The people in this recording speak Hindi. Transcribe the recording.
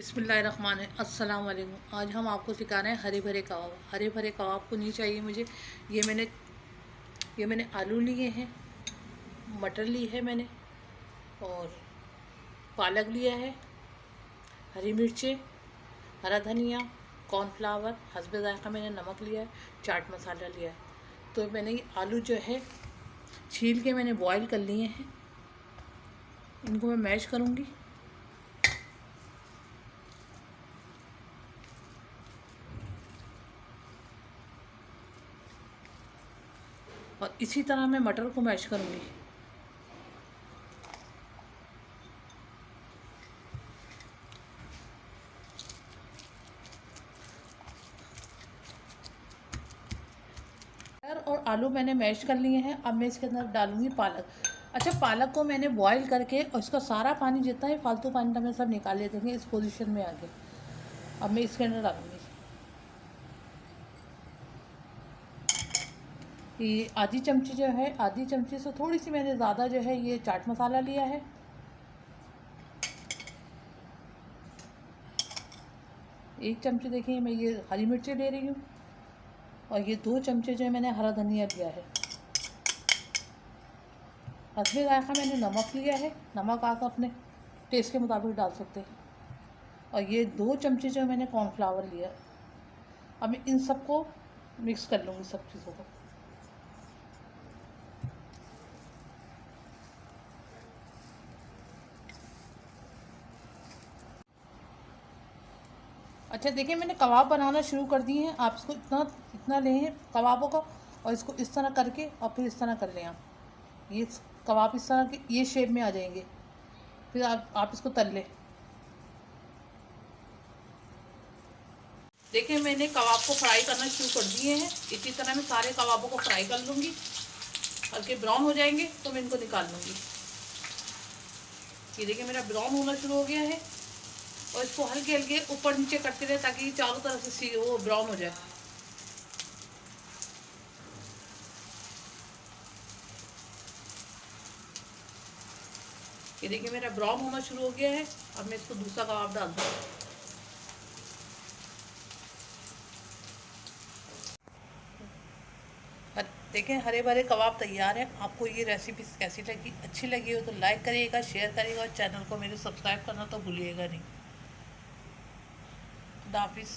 अस्सलाम वालेकुम। आज हम आपको सिखा रहे हैं हरे भरे कबाब। हरे भरे कबाब को नहीं चाहिए मुझे। ये मैंने ये मैंने आलू लिए हैं, मटर ली है मैंने, और पालक लिया है, हरी मिर्चें, हरा धनिया, कॉर्नफ्लावर, हस्बे ज़ायक़ा मैंने नमक लिया है, चाट मसाला लिया है। तो मैंने ये आलू जो है छील के मैंने बॉईल कर लिए हैं। इनको मैं मैश करूँगी। और इसी तरह मैं मटर को मैश करूँगी। मटर और आलू मैंने मैश कर लिए हैं। अब मैं इसके अंदर डालूँगी पालक। अच्छा, पालक को मैंने बॉईल करके और इसका सारा पानी जितना ही फालतू पानी था मैं सब निकाल ले देंगे इस पोजीशन में आके। अब मैं इसके अंदर डालूँगी ये आधी चमची जो है, आधी चमची से थोड़ी सी मैंने ज़्यादा जो है ये चाट मसाला लिया है। एक चमची देखिए मैं ये हरी मिर्ची ले रही हूँ, और ये 2 चमचे जो है मैंने हरा धनिया लिया है। हस्बे ज़ायक़ा मैंने नमक लिया है। नमक आप अपने टेस्ट के मुताबिक डाल सकते हैं। और ये 2 चमचे जो मैंने कॉर्नफ्लावर लिया। अब मैं इन सबको मिक्स कर लूँगी सब चीज़ों को। अच्छा देखिए, मैंने कबाब बनाना शुरू कर दिए हैं। आप इसको इतना इतना लें कबाबों को, और इसको इस तरह करके और फिर इस तरह कर लें। आप ये कबाब इस तरह के ये शेप में आ जाएंगे। फिर आप इसको तल लें। देखिए, मैंने कबाब को फ्राई करना शुरू कर दिए हैं। इसी तरह मैं सारे कबाबों को फ्राई कर लूँगी। हल्के ब्राउन हो जाएंगे तो मैं इनको निकाल लूँगी। ये देखिए मेरा ब्राउन होना शुरू हो गया है। और इसको हल्के हल्के ऊपर नीचे करते रहे ताकि चारों तरफ से वो ब्राउन हो जाए। ये देखिए मेरा ब्राउन होना शुरू हो गया है। अब मैं इसको दूसरा कबाब डाल दूँगी। देखें, हरे भरे कबाब तैयार हैं। आपको ये रेसिपी कैसी लगी? अच्छी लगी हो तो लाइक करिएगा, शेयर करिएगा, और चैनल को मेरे सब्सक्राइब करना तो भूलिएगा नहीं। खुदा हाफिज़।